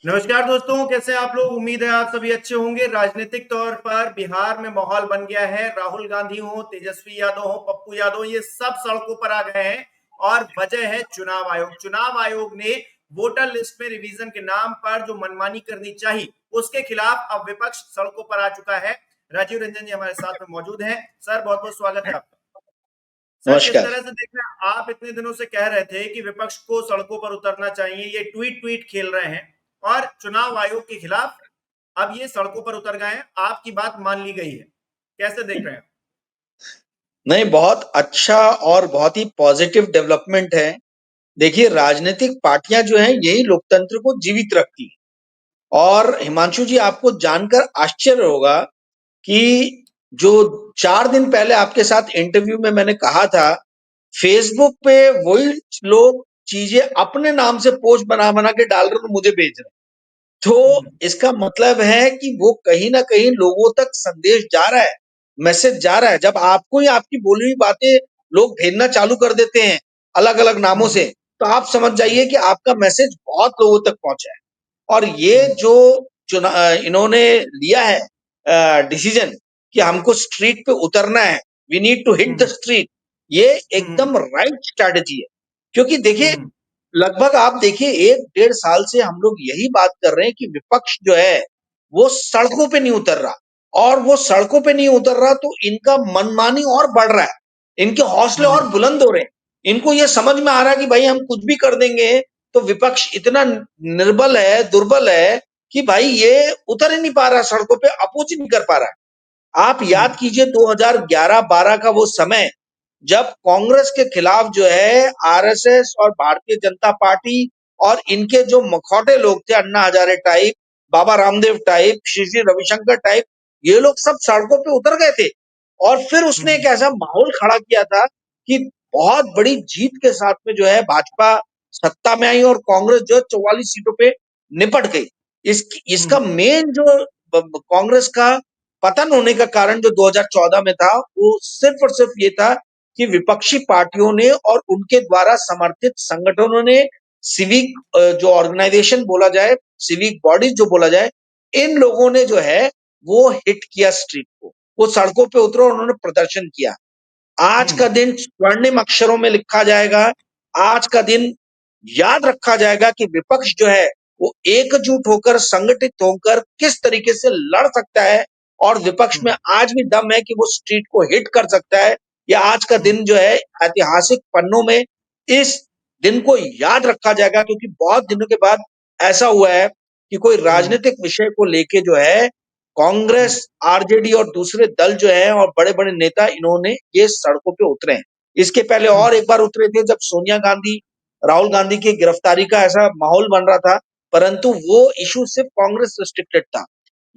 नमस्कार दोस्तों, कैसे हैं आप लोग। उम्मीद है आप सभी अच्छे होंगे। राजनीतिक तौर पर बिहार में माहौल बन गया है। राहुल गांधी हो, तेजस्वी यादव हो, पप्पू यादव, ये सब सड़कों पर आ गए हैं और वजह है चुनाव आयोग। चुनाव आयोग ने वोटर लिस्ट में रिवीजन के नाम पर जो मनमानी करनी चाहिए उसके खिलाफ अब विपक्ष सड़कों पर आ चुका है। राजीव रंजन जी हमारे साथ में मौजूद हैं। सर, बहुत बहुत स्वागत है आपका। सर, किस नमस्कार। तरह से देख रहे हैं आप। इतने दिनों से कह रहे थे कि विपक्ष को सड़कों पर उतरना चाहिए, ये ट्वीट ट्वीट खेल रहे हैं और चुनाव आयोग के खिलाफ अब ये सड़कों पर उतर गए हैं। आपकी बात मान ली गई है, कैसे देख रहे हैं? नहीं, बहुत अच्छा और बहुत ही पॉजिटिव डेवलपमेंट है। देखिए, राजनीतिक पार्टियां जो हैं यही लोकतंत्र को जीवित रखती हैं। और हिमांशु जी, आपको जानकर आश्चर्य होगा कि जो 4 दिन पहले आपके साथ इंटरव्यू में मैंने कहा था, फेसबुक पे वही लोग चीजें अपने नाम से पोस्ट बना बना के डाल रहे और मुझे भेज रहे हैं। तो हम्म, इसका मतलब है कि वो कहीं ना कहीं लोगों तक संदेश जा रहा है, मैसेज जा रहा है। जब आपको ही आपकी बोली हुई बातें लोग भेजना चालू कर देते हैं अलग अलग नामों हम्म, से, तो आप समझ जाइए कि आपका मैसेज बहुत लोगों तक पहुंचा है। और ये हम्म, जो इन्होंने लिया है डिसीजन कि हमको स्ट्रीट पे उतरना है, we need to hit the hmm, street, ये हम्म, एकदम राइट स्ट्रैटेजी है। क्योंकि देखिए, हम्म, लगभग आप देखिए 1 डेढ़ साल से हम लोग यही बात कर रहे हैं कि विपक्ष जो है वो सड़कों पे नहीं उतर रहा। और वो सड़कों पे नहीं उतर रहा तो इनका मनमानी और बढ़ रहा है, इनके हौसले और हम्म, बुलंद हो रहे हैं। इनको ये समझ में आ रहा है कि भाई हम कुछ भी कर देंगे। तो विपक्ष इतना निर्बल है, दुर्बल है कि भाई ये उतर ही नहीं पा रहा, सड़कों पे अपोज ही नहीं कर पा रहा है। आप याद हम्म, कीजिए 2011-12 का वो समय, जब कांग्रेस के खिलाफ जो है आरएसएस और भारतीय जनता पार्टी और इनके जो मखौटे लोग थे, Anna Hazare type, Baba Ramdev type, Shri Shri Ravishankar type, ये लोग सब सड़कों पे उतर गए थे। और फिर उसने एक हम्म, ऐसा माहौल खड़ा किया था कि बहुत बड़ी जीत के साथ में जो है भाजपा सत्ता में आई और कांग्रेस जो है 44 सीटों पे निपट गई। इसका हम्म, मेन जो कांग्रेस का पतन होने का कारण जो 2014 में था, वो सिर्फ और सिर्फ ये था कि विपक्षी पार्टियों ने और उनके द्वारा समर्थित संगठनों ने, सिविक जो ऑर्गेनाइजेशन बोला जाए, सिविक बॉडीज जो बोला जाए, इन लोगों ने जो है वो हिट किया स्ट्रीट को। वो सड़कों पे उतरे और उन्होंने प्रदर्शन किया। आज का हम्म, दिन स्वर्णिम अक्षरों में लिखा जाएगा। आज का दिन याद रखा जाएगा कि विपक्ष जो है वो एकजुट होकर, संगठित होकर किस तरीके से लड़ सकता है। और विपक्ष में हम्म, आज भी दम है कि वो स्ट्रीट को हिट कर सकता है। या आज का हम्म, दिन जो है ऐतिहासिक पन्नों में इस दिन को याद रखा जाएगा, क्योंकि बहुत दिनों के बाद ऐसा हुआ है कि कोई हम्म, राजनीतिक विषय को लेके जो है कांग्रेस, हम्म, आरजेडी और दूसरे दल जो हैं और बड़े बड़े नेता, इन्होंने ये सड़कों पे उतरे हैं। इसके पहले और हम्म, एक बार उतरे थे जब सोनिया गांधी, राहुल गांधी की गिरफ्तारी का ऐसा माहौल बन रहा था, परंतु वो इशू सिर्फ कांग्रेस रिस्ट्रिक्टेड था।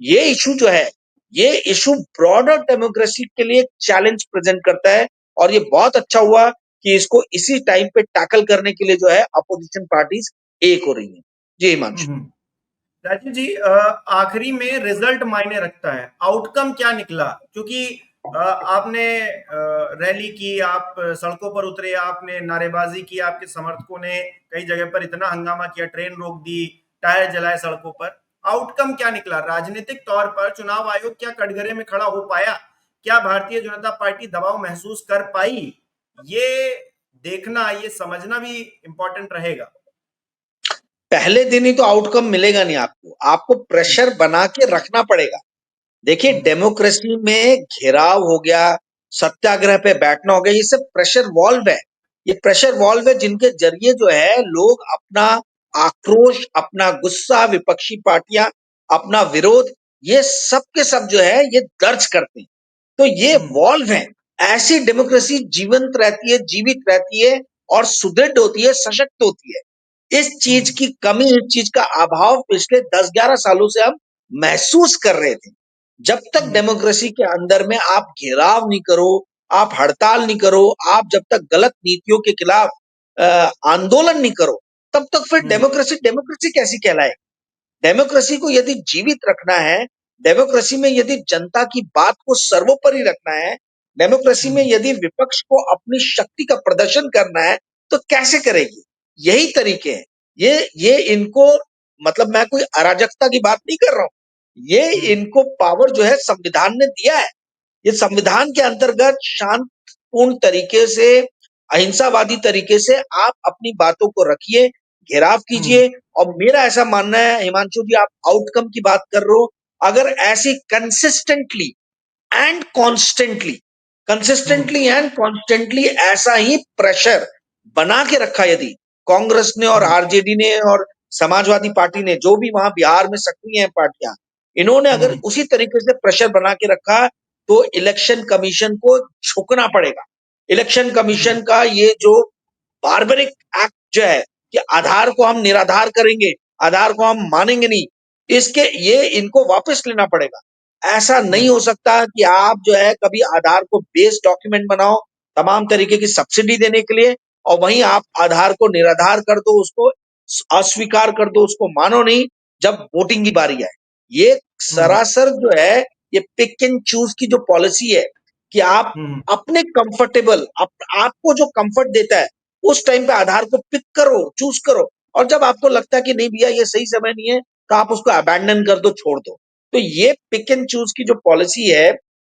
ये इशू जो है, ये इशू ब्रॉडर डेमोक्रेसी के लिए चैलेंज प्रेजेंट करता है। और ये बहुत अच्छा हुआ कि इसको इसी टाइम पे टैकल करने के लिए जो है अपोजिशन पार्टीज एक हो रही है। जी हिमांशु। हम्म। राजीव जी, आखिरी में रिजल्ट मायने रखता है, आउटकम क्या निकला। क्योंकि आपने रैली की, आप सड़कों पर उतरे, आपने नारेबाजी की, आपके समर्थकों ने कई जगह पर इतना हंगामा किया, ट्रेन रोक दी, टायर जलाए सड़कों पर। आउटकम क्या निकला राजनीतिक तौर पर? चुनाव आयोग क्या कटघरे में खड़ा हो पाया? क्या भारतीय जनता पार्टी दबाव महसूस कर पाई? ये देखना, ये समझना भी इंपॉर्टेंट रहेगा। पहले दिन ही तो आउटकम मिलेगा नहीं आपको, आपको हम्म, प्रेशर बना के रखना पड़ेगा। देखिए, हम्म, डेमोक्रेसी में घेराव हो गया, सत्याग्रह पे बैठना हो गया, ये सब प्रेशर वॉल्व है। ये प्रेशर वॉल्व है जिनके जरिए जो है लोग अपना आक्रोश, अपना गुस्सा, विपक्षी पार्टियां अपना विरोध, ये सब के सब जो है ये दर्ज करते हैं। तो ये हम्म, वॉल्व है। ऐसी डेमोक्रेसी जीवंत रहती है, जीवित रहती है और सुदृढ़ होती है, सशक्त होती है। इस चीज हम्म, की कमी, इस चीज का अभाव पिछले 10-11 सालों से हम महसूस कर रहे थे। जब तक हम्म, डेमोक्रेसी के अंदर में आप घेराव नहीं करो, आप हड़ताल नहीं करो, आप जब तक गलत नीतियों के खिलाफ आंदोलन नहीं करो, तब तक फिर हम्म, डेमोक्रेसी डेमोक्रेसी कैसी कहलाए। डेमोक्रेसी को यदि जीवित रखना है, डेमोक्रेसी में यदि जनता की बात को सर्वोपरि रखना है, डेमोक्रेसी में हम्म, यदि विपक्ष को अपनी शक्ति का प्रदर्शन करना है, तो कैसे करेगी। यही तरीके हैं। ये इनको मतलब मैं कोई अराजकता की बात नहीं कर रहा हूं। ये इनको पावर जो है संविधान ने दिया है। ये संविधान के अंतर्गत शांतिपूर्ण तरीके से, अहिंसावादी तरीके से आप अपनी बातों को रखिए, घेराव कीजिए। और मेरा ऐसा मानना है हिमांशु जी, आप आउटकम की बात कर रहे हो, अगर ऐसी consistently and constantly, consistently and constantly ऐसा ही प्रेशर बना के रखा, यदि कांग्रेस ने और आरजेडी ने और समाजवादी पार्टी ने, जो भी वहां बिहार में सक्रिय हैं पार्टियां, इन्होंने अगर उसी तरीके से प्रेशर बना के रखा, तो इलेक्शन कमीशन को झुकना पड़ेगा। इलेक्शन कमीशन का ये जो बार्बरिक एक्ट जो है कि आधार को हम निराधार करेंगे, आधार को हम मानेंगे नहीं, इसके ये इनको वापस लेना पड़ेगा। ऐसा नहीं हो सकता कि आप जो है कभी आधार को बेस डॉक्यूमेंट बनाओ तमाम तरीके की सब्सिडी देने के लिए, और वहीं आप आधार को निराधार कर दो, उसको अस्वीकार कर दो, उसको मानो नहीं जब वोटिंग की बारी आए। ये सरासर जो है, ये पिक एंड चूज की जो पॉलिसी है कि आप अपने कंफर्टेबल, आपको जो कंफर्ट देता है उस टाइम पे आधार को पिक करो, चूज करो, और जब आपको लगता है कि नहीं भैया ये सही समय नहीं है, तो आप उसको अबैंडन कर दो, छोड़ दो। तो ये पिक एंड चूज की जो पॉलिसी है,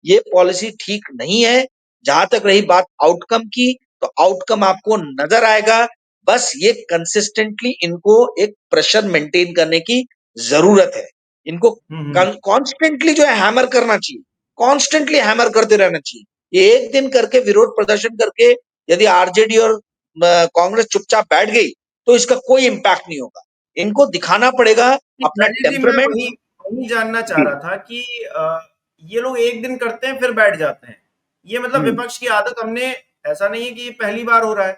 ये पॉलिसी ठीक नहीं है। जहां तक रही बात आउटकम की, तो आउटकम आपको नजर आएगा। बस ये कंसिस्टेंटली इनको एक प्रेशर मेंटेन करने की जरूरत है। इनको कॉन्स्टेंटली जो है हैमर करना चाहिए, कॉन्स्टेंटली हैमर करते रहना चाहिए। ये एक दिन करके विरोध प्रदर्शन करके यदि आरजेडी और कांग्रेस चुपचाप बैठ गई, तो इसका कोई इंपैक्ट नहीं होगा। इनको दिखाना पड़ेगा अपना राजीव जी, मैं टेम्परामेंट। वही वही जानना चाह जी। रहा था कि ये लोग एक दिन करते हैं फिर बैठ जाते हैं। ये मतलब हम्म। विपक्ष की आदत, हमने ऐसा नहीं है कि ये पहली बार हो रहा है,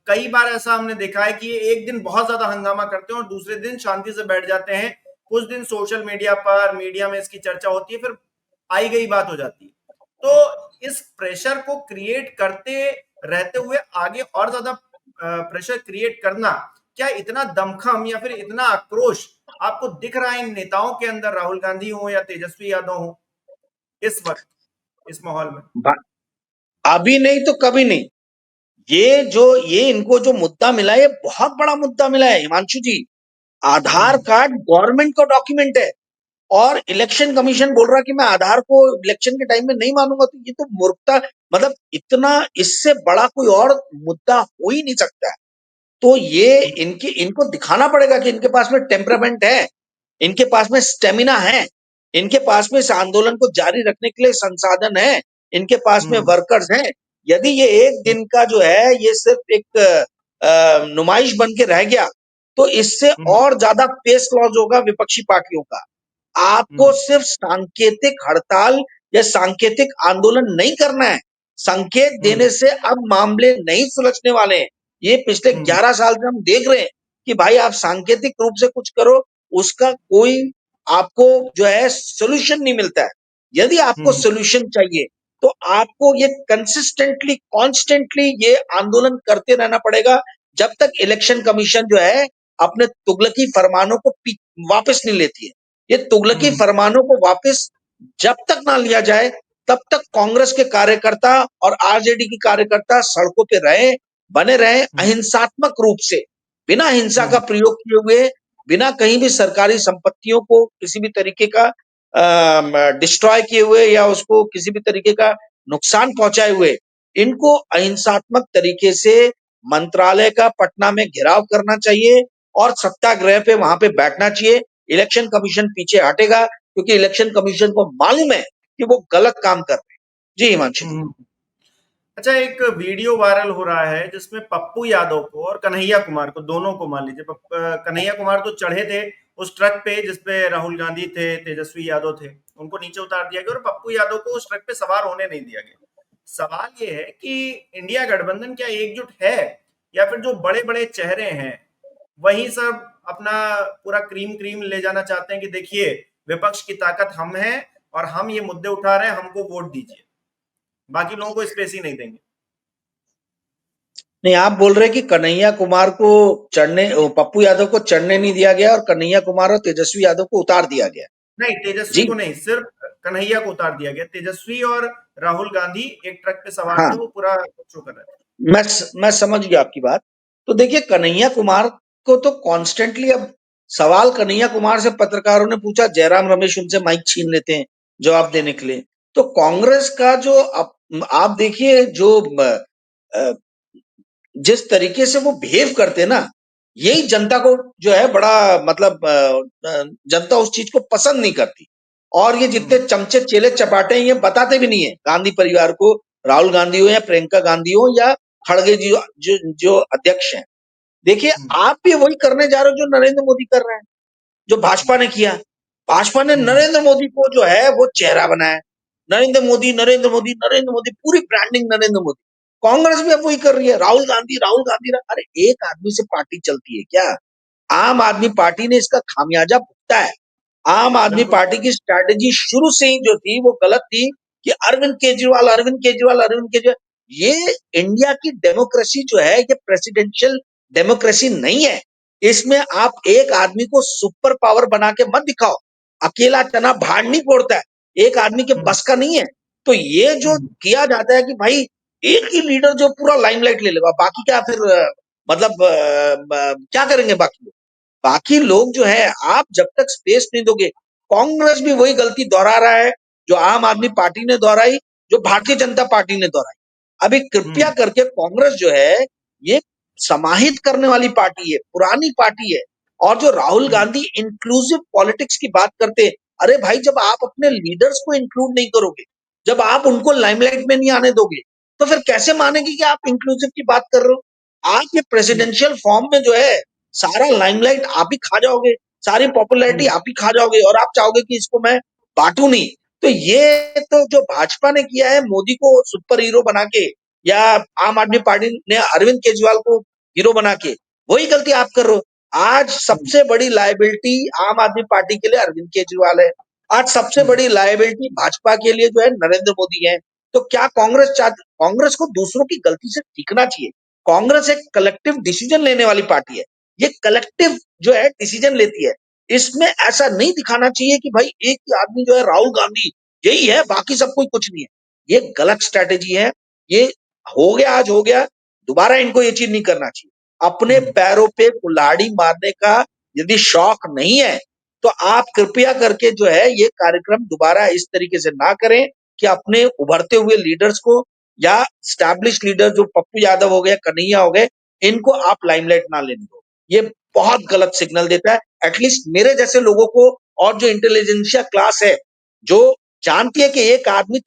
कई बार ऐसा हमने देखा है कि ये एक दिन बहुत ज्यादा हंगामा करते हैं और दूसरे दिन शांति से बैठ जाते हैं। कुछ दिन सोशल मीडिया पर, मीडिया में इसकी चर्चा होती है, फिर आई गई बात हो जाती है। तो इस प्रेशर को क्रिएट करते रहते हुए आगे और ज्यादा प्रेशर क्रिएट करना, क्या इतना दमखम या फिर इतना आक्रोश आपको दिख रहा है इन नेताओं के अंदर, राहुल गांधी हो या तेजस्वी यादव हो, इस वक्त, इस माहौल में? अभी नहीं तो कभी नहीं। ये इनको जो मुद्दा मिला है, ये बहुत बड़ा मुद्दा मिला है हिमांशु जी। आधार हम्म, कार्ड गवर्नमेंट का डॉक्यूमेंट है, और इलेक्शन कमीशन बोल रहा कि मैं आधार को इलेक्शन के टाइम में नहीं मानूंगा, तो ये तो मूर्खता, मतलब इतना, इससे बड़ा कोई और मुद्दा हो ही नहीं सकता है। तो ये इनको दिखाना पड़ेगा कि इनके पास में टेम्परामेंट है, इनके पास में स्टेमिना है, इनके पास में इस आंदोलन को जारी रखने के लिए संसाधन है, इनके पास में हम्म, वर्कर्स हैं। यदि ये एक दिन का जो है ये सिर्फ एक नुमाइश बन के रह गया, तो इससे हम्म, और ज्यादा फेस लॉस होगा विपक्षी पार्टियों का। आपको हम्म, सिर्फ सांकेतिक हड़ताल या सांकेतिक आंदोलन नहीं करना है। संकेत हम्म, देने से अब मामले नहीं सुलझने वाले हैं। ये पिछले हम्म, 11 साल से हम देख रहे हैं कि भाई आप सांकेतिक रूप से कुछ करो, उसका कोई आपको जो है सोल्यूशन नहीं मिलता है। यदि आपको हम्म, सोल्यूशन चाहिए, तो आपको ये कंसिस्टेंटली, कॉन्स्टेंटली ये आंदोलन करते रहना पड़ेगा, जब तक इलेक्शन कमीशन जो है अपने तुगलकी फरमानों को वापस नहीं लेती है। ये तुगलकी हम्म, फरमानों को वापस जब तक ना लिया जाए, तब तक कांग्रेस के कार्यकर्ता और आरजेडी के कार्यकर्ता सड़कों पे रहे, बने रहे, हम्म, अहिंसात्मक रूप से, बिना हिंसा का हम्म, प्रयोग किए हुए, बिना कहीं भी सरकारी संपत्तियों को किसी भी तरीके का डिस्ट्रॉय किए हुए या उसको किसी भी तरीके का नुकसान पहुंचाए हुए, इनको अहिंसात्मक तरीके से मंत्रालय का पटना में घेराव करना चाहिए और सत्याग्रह पे वहां पे बैठना चाहिए। इलेक्शन कमीशन पीछे हटेगा, क्योंकि इलेक्शन कमीशन को मालूम है कि वो गलत काम कर रहे हैं। जी हिमांशु जी। हम्म। अच्छा, एक वीडियो वायरल हो रहा है जिसमें पप्पू यादव को और कन्हैया कुमार को, दोनों को मान लीजिए, कन्हैया कुमार तो चढ़े थे उस ट्रक पे जिसपे राहुल गांधी थे, तेजस्वी यादव थे, उनको नीचे उतार दिया गया और पप्पू यादव को उस ट्रक पे सवार होने नहीं दिया गया। सवाल ये है कि इंडिया गठबंधन क्या एकजुट है, या फिर जो बड़े बड़े चेहरे हैं वही सब अपना पूरा क्रीम क्रीम ले जाना चाहते हैं कि देखिए विपक्ष की ताकत हम हैं और हम ये मुद्दे उठा रहे हैं, हमको वोट दीजिए, बाकी लोगों को स्पेस ही नहीं देंगे? नहीं, आप बोल रहे हैं कि कन्हैया कुमार को पप्पू यादव को चढ़ने नहीं दिया गया और कन्हैया कुमार और तेजस्वी यादव को उतार दिया गया। नहीं, तेजस्वी जी। को नहीं, सिर्फ कन्हैया को उतार दिया गया। तेजस्वी और राहुल गांधी एक ट्रक पे सवार थे, हाँ, वो पूरा शो कर रहे थे। मैं समझ गया आपकी बात। तो देखिए, कन्हैया कुमार को तो कॉन्स्टेंटली अब सवाल कन्हैया कुमार से पत्रकारों ने पूछा, जयराम रमेश उनसे माइक छीन लेते हैं जवाब देने के लिए। तो कांग्रेस का जो आप देखिए जो अ, जिस तरीके से वो बिहेव करते हैं ना, यही जनता को जो है बड़ा मतलब जनता उस चीज को पसंद नहीं करती। और ये जितने हम्म। चमचे चेले चपाटे हैं ये बताते भी नहीं है गांधी परिवार को, राहुल गांधी हो या प्रियंका गांधी हो या खड़गे जी जो अध्यक्ष हैं। देखिए हम्म। आप भी वही करने जा रहे हो जो नरेंद्र मोदी कर रहे हैं, जो भाजपा ने किया। भाजपा ने हम्म। नरेंद्र मोदी को जो है वो चेहरा बनाया, नरेंद्र मोदी नरेंद्र मोदी नरेंद्र मोदी, पूरी ब्रांडिंग नरेंद्र मोदी। कांग्रेस भी अब वही कर रही है, राहुल गांधी राहुल गांधी। अरे एक आदमी से पार्टी चलती है क्या? आम आदमी पार्टी ने इसका खामियाजा भुगता है। आम आदमी बिल्कुल। पार्टी की स्ट्रैटेजी शुरू से ही जो थी वो गलत थी कि अरविंद केजरीवाल अरविंद केजरीवाल अरविंद केजरीवाल। ये इंडिया की डेमोक्रेसी जो है ये प्रेसिडेंशियल डेमोक्रेसी नहीं है। इसमें आप एक आदमी को सुपर पावर बना के मत दिखाओ। अकेला चना भाड़ नहीं फोड़ता है, एक आदमी के हम्म। बस का नहीं है। तो ये जो हम्म। किया जाता है कि भाई एक ही लीडर जो पूरा लाइमलाइट ले लेगा, बाकी क्या फिर मतलब क्या करेंगे बाकी लोग? बाकी लोग जो है आप जब तक स्पेस नहीं दोगे, कांग्रेस भी वही गलती दोहरा रहा है जो आम आदमी पार्टी ने दोहराई, जो भारतीय जनता पार्टी ने दोहराई। अभी कृपया हम्म। करके कांग्रेस जो है ये समाहित करने वाली पार्टी है, पुरानी पार्टी है। और जो राहुल हम्म। गांधी इंक्लूसिव पॉलिटिक्स की बात करते हैं, अरे भाई जब आप अपने लीडर्स को इंक्लूड नहीं करोगे, जब आप उनको लाइमलाइट में नहीं आने दोगे, तो फिर कैसे मानेंगे कि आप इंक्लूसिव की बात कर रहे हो? आप ये हम्म। प्रेसिडेंशियल फॉर्म में जो है सारा लाइमलाइट आप ही खा जाओगे, सारी पॉपुलैरिटी हम्म। आप ही खा जाओगे और आप चाहोगे कि इसको मैं बांटू नहीं। तो ये तो जो भाजपा ने किया है मोदी को सुपर हीरो बना के, या आम आदमी पार्टी ने अरविंद केजरीवाल को हीरो बना के, वही गलती आप कर रहे हो। आज हम्म। सबसे बड़ी लायबिलिटी आम आदमी पार्टी के लिए अरविंद केजरीवाल है। आज सबसे हम्म। बड़ी लायबिलिटी भाजपा के लिए जो है नरेंद्र मोदी है। तो क्या कांग्रेस को दूसरों की गलती से सीखना चाहिए। कांग्रेस एक कलेक्टिव डिसीजन लेने वाली पार्टी है, ये कलेक्टिव जो है डिसीजन लेती है। इसमें ऐसा नहीं दिखाना चाहिए कि भाई एक ही आदमी जो है राहुल गांधी यही है, बाकी सब कोई कुछ नहीं है। ये गलत स्ट्रैटेजी है। ये हो गया, आज हो गया, दोबारा इनको ये चीज नहीं करना चाहिए। अपने हम्म। पैरों पे कुल्हाड़ी मारने का यदि शौक नहीं है तो आप कृपया करके जो है ये कार्यक्रम दोबारा इस तरीके से ना करें कि अपने उभरते हुए लीडर्स को या स्टैब्लिश लीडर जो पप्पू यादव हो गए, कन्हैया हो गए, इनको आप लाइमलाइट ना लेने दो। ये बहुत गलत सिग्नल देता है एटलीस्ट मेरे जैसे लोगों को। और जो इंटेलिजेंशिया क्लास है जो जानती है कि एक आदमी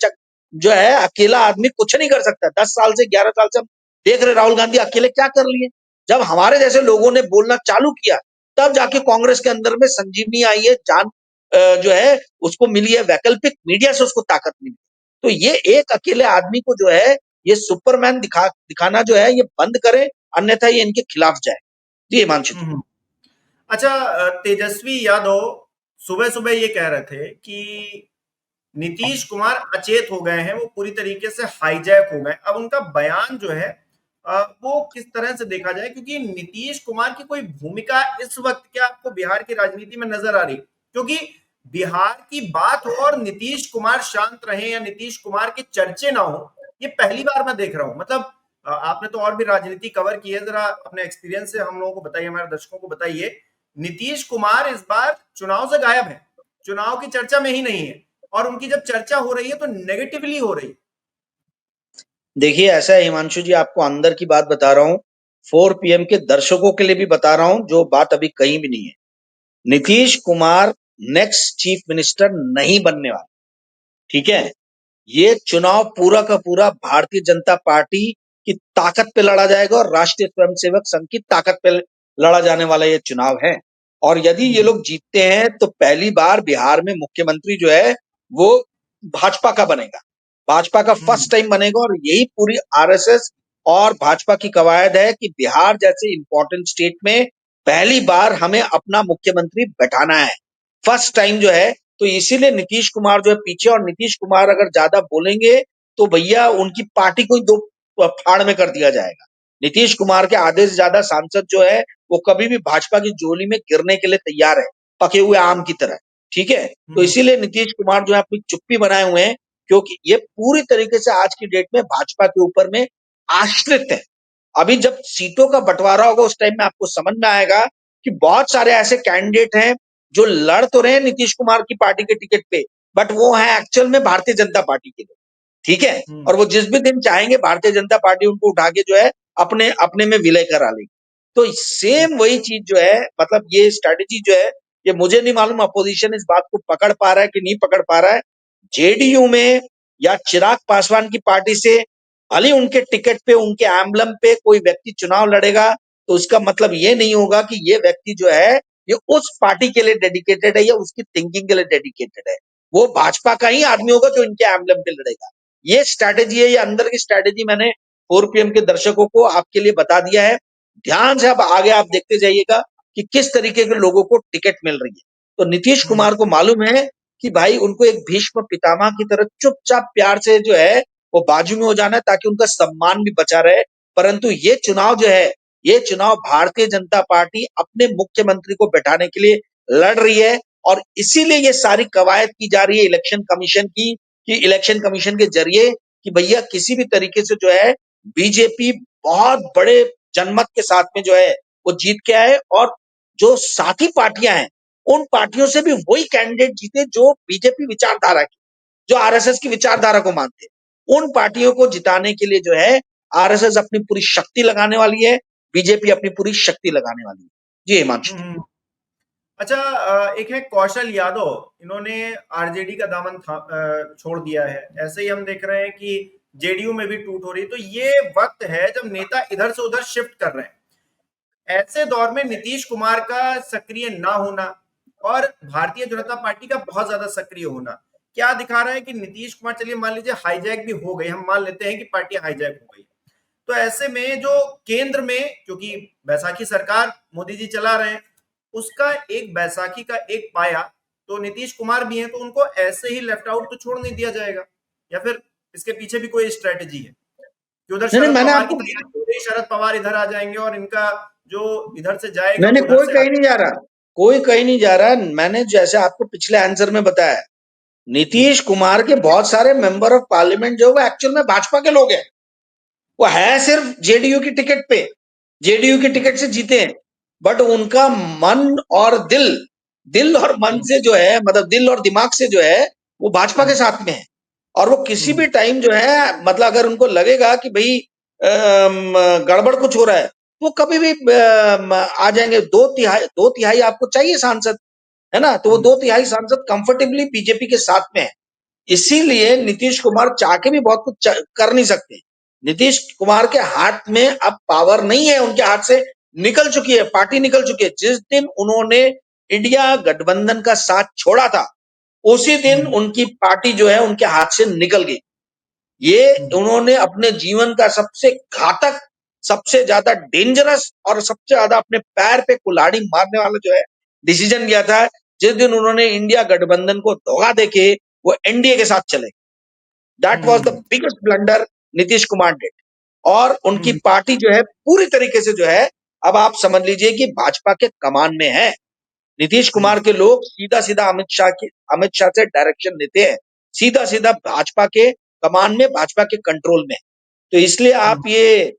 जो है अकेला आदमी कुछ नहीं कर सकता। 10 साल से 11 साल से हम देख रहे राहुल गांधी अकेले क्या कर लिए। जब हमारे जैसे लोगों ने बोलना चालू किया तब जाके कांग्रेस के अंदर में संजीवनी आई है, जान जो है उसको मिली है, वैकल्पिक मीडिया से उसको ताकत मिली। तो ये एक अकेले आदमी को जो है ये सुपरमैन दिखाना जो है ये बंद करें, अन्यथा ये इनके खिलाफ जाए। जी हिमांशु जी। हम्म। अच्छा, तेजस्वी यादव सुबह-सुबह ये कह रहे थे कि नीतीश कुमार अचेत हो गए हैं, वो पूरी तरीके से हाईजैक हो गए। अब उनका बयान जो है वो किस तरह से देखा जाए, क्योंकि नीतीश कुमार की कोई भूमिका इस वक्त क्या आपको बिहार की राजनीति में नजर आ रही? क्योंकि बिहार की बात हो और नीतीश कुमार शांत रहे या नीतीश कुमार के चर्चे ना हो, ये पहली बार मैं देख रहा हूं। मतलब आपने तो और भी राजनीति कवर की है, जरा अपने एक्सपीरियंस से हम लोगों को बताइए, हमारे दर्शकों को बताइए। नीतीश कुमार इस बार चुनाव से गायब है, चुनाव की चर्चा में ही नहीं है, और उनकी जब चर्चा हो रही है तो नेगेटिवली हो रही है। देखिए ऐसा है हिमांशु जी, आपको अंदर की बात बता रहा हूँ, 4 PM के दर्शकों के लिए भी बता रहा हूँ, जो बात अभी कहीं भी नहीं है। Nitish Kumar next chief minister नहीं बनने वाला। ठीक है, ये चुनाव पूरा का पूरा भारतीय जनता पार्टी की ताकत पे लड़ा जाएगा और राष्ट्रीय स्वयंसेवक संघ की ताकत पे लड़ा जाने वाला ये चुनाव है। और यदि ये हम्म। लोग जीतते हैं तो पहली बार बिहार में मुख्यमंत्री जो है वो भाजपा का बनेगा, भाजपा का हम्म। फर्स्ट टाइम बनेगा। और यही पूरी आरएसएस और भाजपा की कवायद है कि बिहार जैसे इंपॉर्टेंट स्टेट में पहली बार हमें अपना मुख्यमंत्री बैठाना है, फर्स्ट टाइम जो है। तो इसीलिए नीतीश कुमार जो है पीछे, और नीतीश कुमार अगर ज्यादा बोलेंगे तो भैया उनकी पार्टी को ही दो फाड़ में कर दिया जाएगा। नीतीश कुमार के आधे से ज्यादा सांसद जो है वो कभी भी भाजपा की जोली में गिरने के लिए तैयार है, पके हुए आम की तरह। ठीक है, तो हम्म। इसीलिए नीतीश कुमार जो है अपनी चुप्पी बनाए हुए हैं, क्योंकि ये पूरी तरीके से आज की डेट में भाजपा के ऊपर में आश्रित है। अभी जब सीटों का बंटवारा होगा उस टाइम में आपको समझ में आएगा कि बहुत सारे ऐसे कैंडिडेट हैं जो लड़ तो रहे हैं नीतीश कुमार की पार्टी के टिकट पे, बट वो है एक्चुअल में भारतीय जनता पार्टी के लोग, ठीक है। हम्म। और वो जिस भी दिन चाहेंगे भारतीय जनता पार्टी उनको उठा के जो है अपने अपने में विलय करा लेगी। तो सेम वही चीज जो है, मतलब ये स्ट्रेटेजी जो है, ये मुझे नहीं मालूम अपोजिशन इस बात को पकड़ पा रहा है कि नहीं पकड़ पा रहा है। जेडीयू में या चिराग पासवान की पार्टी से भले ही उनके टिकट पे, उनके एम्बलम पे कोई व्यक्ति चुनाव लड़ेगा, तो उसका मतलब ये नहीं होगा कि ये व्यक्ति जो है ये उस पार्टी के लिए डेडिकेटेड है या उसकी थिंकिंग के लिए डेडिकेटेड है। वो भाजपा का ही आदमी होगा जो इनके एम्बलम पे लड़ेगा। ये स्ट्रैटेजी है, ये अंदर की स्ट्रैटेजी मैंने 4 PM के दर्शकों को आपके लिए बता दिया है। ध्यान से अब आगे आप देखते जाइएगा कि किस तरीके के लोगों को टिकट मिल रही है। तो नीतीश हम्म। कुमार को मालूम है कि भाई उनको एक भीष्म पितामह की तरह चुपचाप प्यार से जो है वो बाजू में हो जाना है, ताकि उनका सम्मान भी बचा रहे। परंतु ये चुनाव जो है, ये चुनाव भारतीय जनता पार्टी अपने मुख्यमंत्री को बैठाने के लिए लड़ रही है, और इसीलिए ये सारी कवायद की जा रही है इलेक्शन कमीशन की, कि इलेक्शन कमीशन के जरिए कि भैया किसी भी तरीके से जो है बीजेपी बहुत बड़े जनमत के साथ में जो है वो जीत के आए, और जो साथी पार्टियां हैं उन पार्टियों से भी वही कैंडिडेट जीते जो बीजेपी विचारधारा की, जो आरएसएस की विचारधारा को मानते हैं। उन पार्टियों को जिताने के लिए जो है आरएसएस अपनी पूरी शक्ति लगाने वाली है, बीजेपी अपनी पूरी शक्ति लगाने वाली है। जी हिमांशु जी। हम्म। अच्छा, एक है कौशल यादव, इन्होंने आरजेडी का दामन छोड़ दिया है। ऐसे ही हम देख रहे हैं कि जेडीयू में भी टूट हो रही है। तो ये वक्त है जब नेता इधर से उधर शिफ्ट कर रहे हैं। ऐसे दौर में नीतीश कुमार का सक्रिय ना होना और भारतीय जनता पार्टी का बहुत ज्यादा सक्रिय होना क्या दिखा रहा है कि नीतीश कुमार, चलिए मान लीजिए हाईजैक भी हो गई, हम मान लेते हैं कि पार्टी हाईजैक हो गई, तो ऐसे में जो केंद्र में, क्योंकि बैसाखी सरकार मोदी जी चला रहे हैं, उसका एक बैसाखी का एक पाया तो नीतीश कुमार भी हैं, तो उनको ऐसे ही लेफ्ट आउट तो छोड़ नहीं दिया जाएगा। या फिर इसके पीछे भी कोई स्ट्रेटेजी है कि उधर नहीं नहीं, शरद मैंने पवार की आपको, तैयारी हो रही, शरद पवार इधर आ जाएंगे और इनका जो इधर से जाएगा नहीं नहीं, वो उधर कोई से कहीं नहीं जा रहा, कोई कहीं नहीं जा रहा। मैंने जैसे आपको पिछले आंसर में बताया, जी। नीतीश कुमार के बहुत सारे मेंबर ऑफ पार्लियामेंट जो वो एक्चुअल में भाजपा के लोग हैं। वो है सिर्फ जेडीयू की टिकट पे, जेडीयू की हम्म। टिकट से जीते हैं, बट उनका मन और दिल, दिल और मन हम्म। से जो है, मतलब दिल और दिमाग से जो है वो भाजपा के हम्म। साथ में है। और वो किसी हम्म। भी टाइम जो है, मतलब अगर उनको लगेगा कि भाई गड़बड़ कुछ हो रहा है, तो वो कभी भी आ जाएंगे। 2/3, 2/3 आपको चाहिए सांसद, है ना, तो वो हम्म। 2/3 सांसद कंफर्टेबली बीजेपी के साथ में है। इसीलिए नीतीश कुमार चाह के भी बहुत कुछ कर नहीं सकते। नीतीश कुमार के हाथ में अब पावर नहीं है, उनके हाथ से निकल चुकी है, पार्टी निकल चुकी है। जिस दिन उन्होंने इंडिया गठबंधन का साथ छोड़ा था, उसी दिन हम्म। उनकी पार्टी जो है उनके हाथ से निकल गई। ये हम्म। उन्होंने अपने जीवन का सबसे घातक, सबसे ज्यादा डेंजरस और सबसे ज्यादा अपने पैर पे कुल्हाड़ी मारने वाला जो है डिसीजन लिया था, जिस दिन उन्होंने इंडिया गठबंधन को धोखा देके वो एनडीए के साथ चले। That was the hmm. Biggest blunder Nitish Kumar did. और उनकी हम्म। पार्टी जो है पूरी तरीके से जो है, अब आप समझ लीजिए कि भाजपा के कमान में है। नीतीश हम्म। कुमार के लोग सीधा सीधा अमित शाह से डायरेक्शन लेते हैं, सीधा सीधा भाजपा के कमान में, भाजपा के कंट्रोल में। तो इसलिए हम्म। आप ये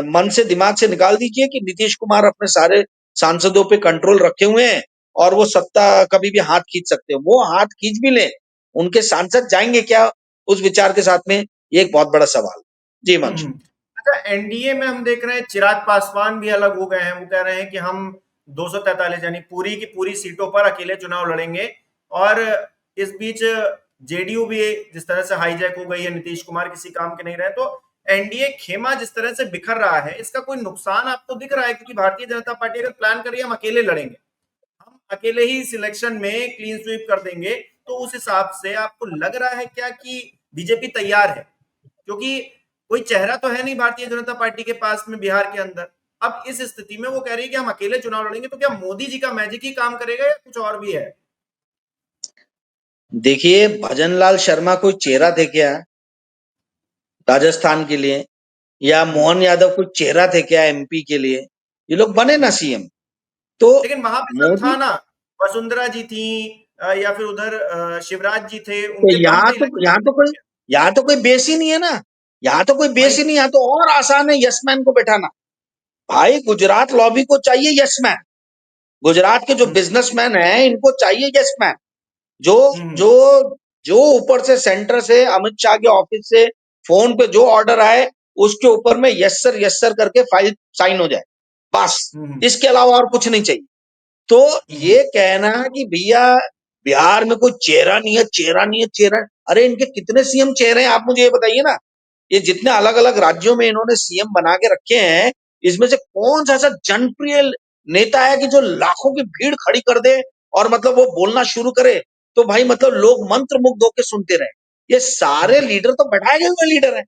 मन से, दिमाग से निकाल दीजिए कि नीतीश कुमार अपने सारे सांसदों पे कंट्रोल रखे हुए हैं, और वो सत्ता कभी भी हाथ खींच सकते हैं। वो हाथ खींच भी ले, उनके सांसद जाएंगे क्या उस विचार के साथ में, ये एक बहुत बड़ा सवाल। जी मंशु। हम्म। अच्छा, एनडीए में हम देख रहे हैं चिराग पासवान भी अलग हो गए हैं। वो कह रहे हैं कि हम 243 यानी पूरी की पूरी सीटों पर अकेले चुनाव लड़ेंगे। और इस बीच जेडीयू भी जिस तरह से हाईजैक हो गई है, नीतीश कुमार किसी काम के नहीं रहे, तो एनडीए खेमा जिस तरह से बिखर रहा है, इसका कोई नुकसान आपको दिख रहा है? क्योंकि भारतीय जनता पार्टी अगर प्लान करिए हम अकेले लड़ेंगे, हम अकेले ही सिलेक्शन में क्लीन स्वीप कर देंगे, तो उस हिसाब से आपको लग रहा है क्या कि बीजेपी तैयार है? क्योंकि कोई चेहरा तो है नहीं भारतीय जनता पार्टी के पास में बिहार के अंदर। अब इस स्थिति में वो कह रही है कि हम अकेले चुनाव लड़ेंगे, तो क्या मोदी जी का मैजिक ही काम करेगा या कुछ और भी है? देखिए, भजनलाल शर्मा कोई चेहरा थे क्या राजस्थान के लिए, या हम्म। मोहन यादव कोई चेहरा थे क्या एमपी के लिए? ये लोग बने ना हम्म। सीएम। तो लेकिन वहां पे सब था मोदी, ना, वसुंधरा जी थी, या फिर उधर शिवराज जी थे, तो उनके दम यहाँ पे तो इलेक्शन यहाँ तो कोई, यहाँ तो कोई बेस ही नहीं है ना, यहाँ तो कोई बेस भाई। ही नहीं, यहाँ तो और आसान है यस मैन को बैठाना। भाई गुजरात लॉबी को चाहिए यस मैन, गुजरात के जो हम्म, बिजनेसमैन हैं इनको चाहिए यस मैन, जो हम्म, जो जो ऊपर से सेंटर से अमित शाह के ऑफिस से फोन पे जो ऑर्डर आए उसके ऊपर में यस सर करके फाइल साइन हो जाए, बस। हम्म, इसके अलावा और कुछ नहीं चाहिए। तो हम्म, ये कहना कि भैया बिहार में कोई चेहरा नहीं है, चेहरा नहीं है, चेहरा, अरे इनके कितने सीएम चेहरे हैं आप मुझे ये बताइए ना। ये जितने अलग अलग राज्यों में इन्होंने सीएम बना के रखे हैं, इसमें से कौन सा ऐसा जनप्रिय नेता है कि जो लाखों की भीड़ खड़ी कर दे और मतलब वो बोलना शुरू करे तो भाई मतलब लोग मंत्र मुग्ध होकर सुनते रहे। ये सारे हम्म, लीडर तो बैठाए गए हुए लीडर हैं।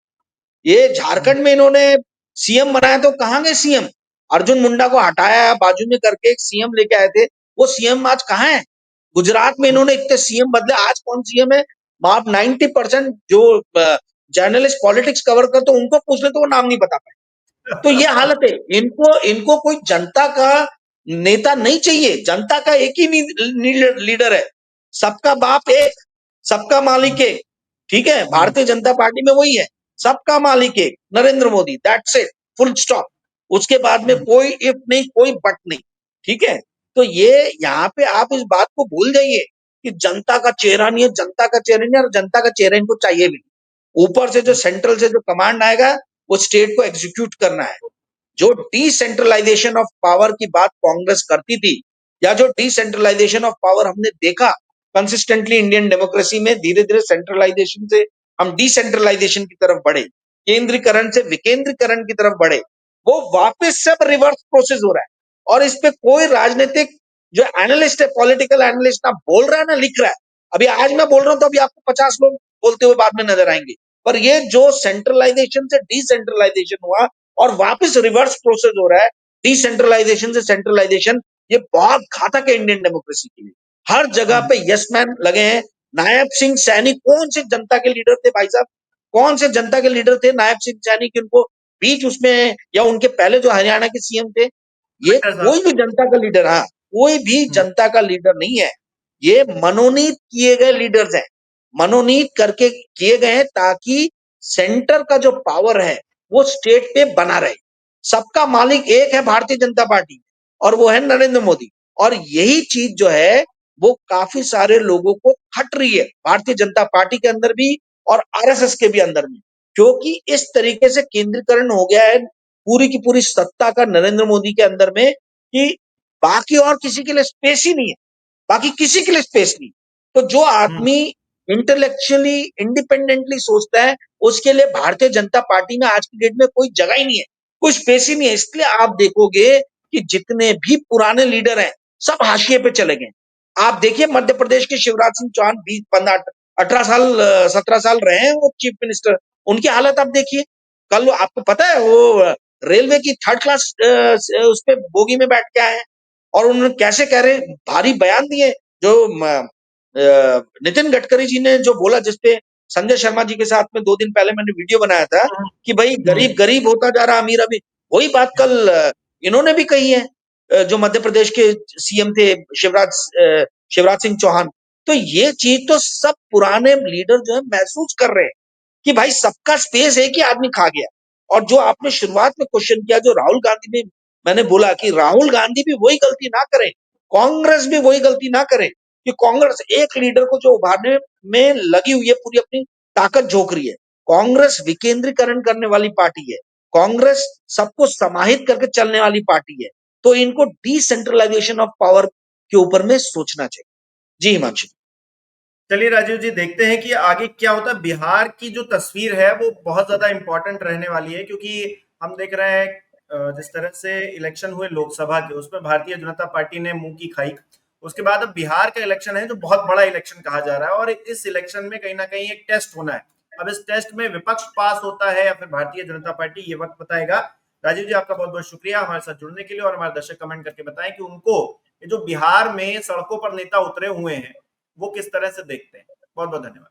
ये हम्म, झारखंड में इन्होंने सीएम बनाया तो कहां गए सीएम? अर्जुन मुंडा को हटाया, बाजू में करके एक सीएम लेके आए थे, वो सीएम आज कहां है? गुजरात में इन्होंने इतने सीएम बदले, आज कौन सीएम है? आप 90% जो जर्नलिस्ट पॉलिटिक्स कवर करते तो उनको पूछ ले तो वो नाम नहीं बता पाए। तो ये हालत है। इनको इनको कोई जनता का नेता नहीं चाहिए, जनता का एक ही लीडर है, सबका बाप एक, सबका मालिक एक। ठीक है, हम्म, भारतीय जनता पार्टी में वही है, सबका मालिक एक, Narendra Modi, that's it, full stop. उसके बाद में हम्म, कोई इफ नहीं, कोई बट नहीं। ठीक है, तो ये यहाँ पे आप इस बात को भूल जाइए कि जनता का चेहरा नहीं है, जनता का चेहरा नहीं है, और जनता का चेहरा इनको चाहिए भी। ऊपर से जो सेंट्रल से जो कमांड आएगा वो स्टेट को एग्जीक्यूट करना है। जो डिसेंट्रलाइजेशन ऑफ पावर की बात कांग्रेस करती थी, या जो डिसेंट्रलाइजेशन ऑफ पावर हमने देखा कंसिस्टेंटली इंडियन डेमोक्रेसी में, धीरे धीरे सेंट्रलाइजेशन से हम डिसेंट्रलाइजेशन की तरफ बढ़े, केंद्रीकरण से विकेंद्रीकरण की तरफ बढ़े, वो वापस सब रिवर्स प्रोसेस हो रहा है। और इस पे कोई राजनीतिक जो एनालिस्ट है, पॉलिटिकल एनालिस्ट, ना बोल रहा है ना लिख रहा है। अभी आज मैं बोल रहा हूं तो अभी आपको 50 लोग बोलते हुए बाद में नजर आएंगे। पर ये जो सेंट्रलाइजेशन से डिसेंट्रलाइजेशन हुआ और वापस रिवर्स प्रोसेस हो रहा है, डिसेंट्रलाइजेशन से सेंट्रलाइजेशन, ये बहुत घातक है इंडियन डेमोक्रेसी के लिए। हर जगह हम्म, पे यस मैन लगे हैं। नायब सिंह सैनी कौन से जनता के लीडर थे भाई साहब? कौन से जनता के लीडर थे नायब सिंह सैनी के? उनको बीच उसमें, या उनके पहले जो हरियाणा के सीएम थे, ये खट्टर कोई साहब। भी जनता का लीडर, हाँ, कोई भी हम्म, जनता का लीडर नहीं है। ये मनोनीत किए गए लीडर्स हैं, मनोनीत करके किए गए हैं ताकि सेंटर का जो पावर है वो स्टेट पे बना रहे। सबका मालिक एक है भारतीय जनता पार्टी, और वो है नरेंद्र मोदी। और यही चीज जो है वो काफी सारे लोगों को खट रही है, भारतीय जनता पार्टी के अंदर भी और आरएसएस के भी अंदर में। क्योंकि इस तरीके से केंद्रीकरण हो गया है पूरी की पूरी सत्ता का नरेंद्र मोदी के अंदर में, कि बाकी और किसी के लिए स्पेस ही नहीं है, बाकी किसी के लिए स्पेस नहीं। तो जो हम्म, आदमी इंटेलेक्चुअली इंडिपेंडेंटली सोचता है, उसके लिए भारतीय जनता पार्टी में आज की डेट में कोई जगह ही नहीं है, कोई स्पेस ही नहीं है। इसलिए आप देखोगे कि जितने भी पुराने लीडर हैं सब हाशिए पे चले गए। आप देखिए मध्य प्रदेश के शिवराज सिंह चौहान 20 15 18 साल 17 साल रहे हैं वो चीफ मिनिस्टर। उनकी हालत आप देखिए। कल आपको पता है वो रेलवे की थर्ड क्लास उस पे बोगी में बैठ के आए हैं, और उन्होंने कैसे कह रहे भारी बयान दिए। जो नितिन गडकरी जी ने जो बोला, जिसपे संजय शर्मा जी के साथ में 2 दिन पहले मैंने वीडियो बनाया था हम्म, कि भाई हम्म, गरीब गरीब होता जा रहा, अमीर अभी, वही बात कल इन्होंने भी कही है। जो मध्य प्रदेश के सीएम थे शिवराज सिंह चौहान। तो ये चीज तो सब पुराने लीडर जो है महसूस कर रहे हैं कि भाई सबका स्पेस एक ही आदमी खा गया। और जो आपने शुरुआत में क्वेश्चन किया, जो राहुल गांधी ने, मैंने बोला कि राहुल गांधी भी वही गलती ना करें, कांग्रेस भी वही गलती ना करे कि कांग्रेस एक लीडर को जो उभारने में लगी हुई है, पूरी अपनी ताकत झोंक रही है। कांग्रेस विकेंद्रीकरण करने वाली पार्टी है, कांग्रेस सबको समाहित करके चलने वाली पार्टी है। तो इनको डिसेंट्रलाइजेशन ऑफ पावर के ऊपर में सोचना चाहिए। जी हिमांशु। चलिए राजीव जी, देखते हैं कि आगे क्या होता है। बिहार की जो तस्वीर है वो बहुत ज्यादा इंपॉर्टेंट रहने वाली है, क्योंकि हम देख रहे हैं जिस तरह से इलेक्शन हुए लोकसभा के, उसमें भारतीय जनता पार्टी ने मुंह की खाई। उसके बाद अब बिहार का इलेक्शन है जो बहुत बड़ा इलेक्शन कहा जा रहा है, और इस इलेक्शन में कहीं ना कहीं एक टेस्ट होना है। अब इस टेस्ट में विपक्ष पास होता है या फिर भारतीय जनता पार्टी, ये वक्त बताएगा। राजीव जी, आपका बहुत बहुत शुक्रिया हमारे साथ जुड़ने के लिए, और हमारे दर्शक कमेंट करके बताएं कि उनको ये जो बिहार में सड़कों पर नेता उतरे हुए हैं वो किस तरह से देखते हैं। बहुत बहुत धन्यवाद।